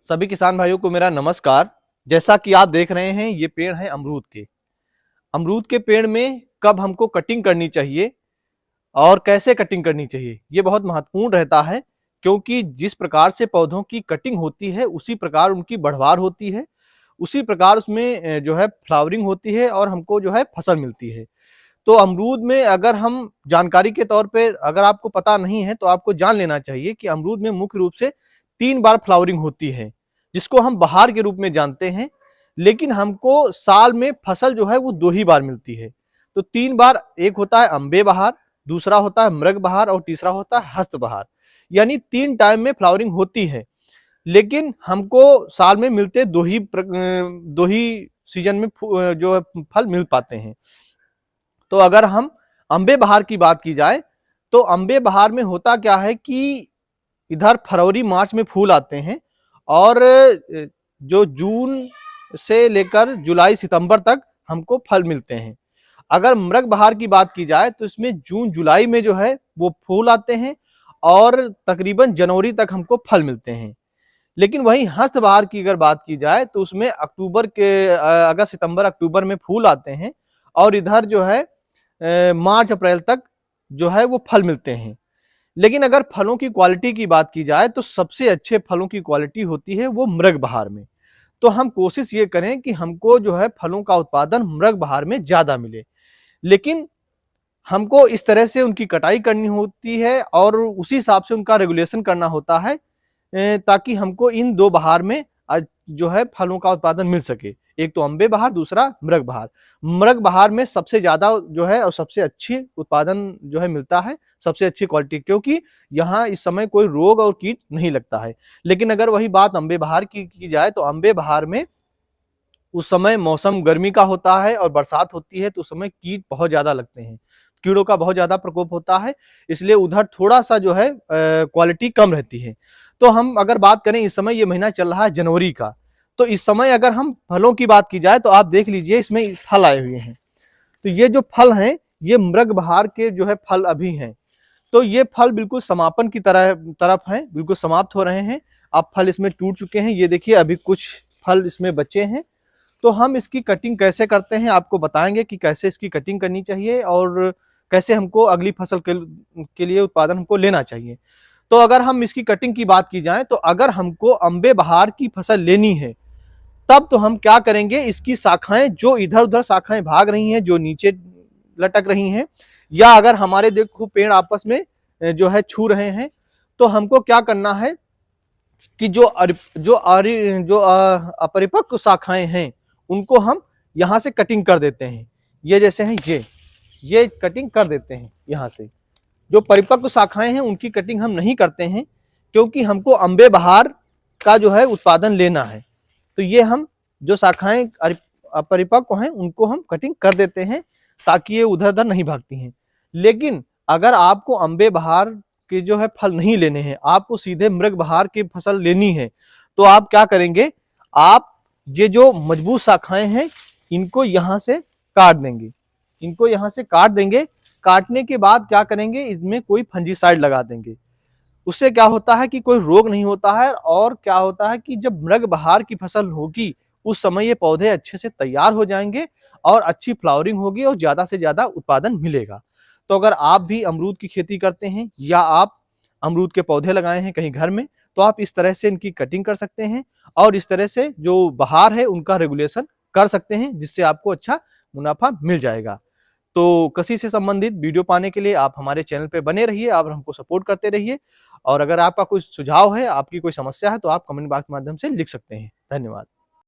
सभी किसान भाइयों को मेरा नमस्कार। जैसा कि आप देख रहे हैं, ये पेड़ है अमरूद के। अमरूद के पेड़ में कब हमको कटिंग करनी चाहिए और कैसे कटिंग करनी चाहिए, ये बहुत महत्वपूर्ण रहता है, क्योंकि जिस प्रकार से पौधों की कटिंग होती है उसी प्रकार उनकी बढ़वार होती है, उसी प्रकार उसमें जो है फ्लावरिंग होती है और हमको जो है फसल मिलती है। तो अमरूद में अगर हम जानकारी के तौर पे, अगर आपको पता नहीं है तो आपको जान लेना चाहिए कि अमरूद में मुख्य रूप से 3 बार फ्लावरिंग होती है, जिसको हम बहार के रूप में जानते हैं। लेकिन हमको साल में फसल जो है वो 2 ही बार मिलती है। तो 3 बार, एक होता है अम्बे बहार, दूसरा होता है मृग बहार और तीसरा होता है हस्त बहार। यानी 3 टाइम में फ्लावरिंग होती है, लेकिन हमको साल में मिलते 2 ही सीजन में जो है फल मिल पाते हैं। तो अगर हम अम्बे बहार की बात की जाए तो अम्बे बहार में होता क्या है कि इधर फरवरी मार्च में फूल आते हैं और जो जून से लेकर जुलाई सितंबर तक हमको फल मिलते हैं। अगर मृग बहार की बात की जाए तो इसमें जून जुलाई में जो है वो फूल आते हैं और तकरीबन जनवरी तक हमको फल मिलते हैं। लेकिन वहीं हस्त बहार की अगर बात की जाए तो उसमें अक्टूबर के अगस्त सितंबर अक्टूबर में फूल आते हैं और इधर जो है मार्च अप्रैल तक जो है वो फल मिलते हैं। लेकिन अगर फलों की क्वालिटी की बात की जाए तो सबसे अच्छे फलों की क्वालिटी होती है वो मृग बहार में। तो हम कोशिश ये करें कि हमको जो है फलों का उत्पादन मृग बहार में ज्यादा मिले। लेकिन हमको इस तरह से उनकी कटाई करनी होती है और उसी हिसाब से उनका रेगुलेशन करना होता है, ताकि हमको इन 2 बहार में जो है फलों का उत्पादन मिल सके। एक तो अम्बे बहार, दूसरा मृग बहार। मृग बहार में सबसे ज्यादा जो है और सबसे अच्छी उत्पादन जो है मिलता है, सबसे अच्छी क्वालिटी, क्योंकि यहाँ इस समय कोई रोग और कीट नहीं लगता है। लेकिन अगर वही बात अम्बे बहार की जाए तो अम्बे बहार में उस समय मौसम गर्मी का होता है और बरसात होती है, तो उस समय कीट बहुत ज्यादा लगते हैं, कीड़ों का बहुत ज्यादा प्रकोप होता है, इसलिए उधर थोड़ा सा जो है क्वालिटी कम रहती है। तो हम अगर बात करें, इस समय ये महीना चल रहा है जनवरी का, तो इस समय अगर हम फलों की बात की जाए तो आप देख लीजिए इसमें फल आए हुए हैं। तो ये जो फल हैं ये मृग बहार के जो है फल अभी हैं। तो ये फल बिल्कुल समापन की तरफ हैं, बिल्कुल समाप्त हो रहे हैं। अब फल इसमें टूट चुके हैं, ये देखिए अभी कुछ फल इसमें बचे हैं। तो हम इसकी कटिंग कैसे करते हैं आपको बताएंगे कि कैसे इसकी कटिंग करनी चाहिए और कैसे हमको अगली फसल के लिए उत्पादन हमको लेना चाहिए। तो अगर हम इसकी कटिंग की बात की जाए तो अगर हमको अम्बे बहार की फसल लेनी है तब तो हम क्या करेंगे, इसकी शाखाएं जो इधर उधर शाखाएं भाग रही हैं, जो नीचे लटक रही हैं, या अगर हमारे देखो पेड़ आपस में जो है छू रहे हैं, तो हमको क्या करना है कि जो अपरिपक्व शाखाएं हैं उनको हम यहाँ से कटिंग कर देते हैं। ये जैसे हैं ये कटिंग कर देते हैं यहाँ से। जो परिपक्व शाखाएं हैं उनकी कटिंग हम नहीं करते हैं, क्योंकि हमको अम्बे बहार का जो है उत्पादन लेना है। तो ये हम जो शाखाएं अपरिपक्व हैं उनको हम कटिंग कर देते हैं, ताकि ये उधर उधर नहीं भागती हैं। लेकिन अगर आपको अम्बे बहार के जो है फल नहीं लेने हैं, आपको सीधे मृग बहार की फसल लेनी है, तो आप क्या करेंगे, आप ये जो मजबूत शाखाएं हैं इनको यहाँ से काट देंगे, इनको यहाँ से काट देंगे। काटने के बाद क्या करेंगे, इसमें कोई फंजीसाइड लगा देंगे। उससे क्या होता है कि कोई रोग नहीं होता है, और क्या होता है कि जब मृग बहार की फसल होगी उस समय ये पौधे अच्छे से तैयार हो जाएंगे और अच्छी फ्लावरिंग होगी और ज्यादा से ज्यादा उत्पादन मिलेगा। तो अगर आप भी अमरूद की खेती करते हैं या आप अमरूद के पौधे लगाए हैं कहीं घर में, तो आप इस तरह से इनकी कटिंग कर सकते हैं और इस तरह से जो बहार है उनका रेगुलेशन कर सकते हैं, जिससे आपको अच्छा मुनाफा मिल जाएगा। तो कृषि से संबंधित वीडियो पाने के लिए आप हमारे चैनल पे बने रहिए और हमको सपोर्ट करते रहिए। और अगर आपका कोई सुझाव है, आपकी कोई समस्या है, तो आप कमेंट बॉक्स के माध्यम से लिख सकते हैं। धन्यवाद।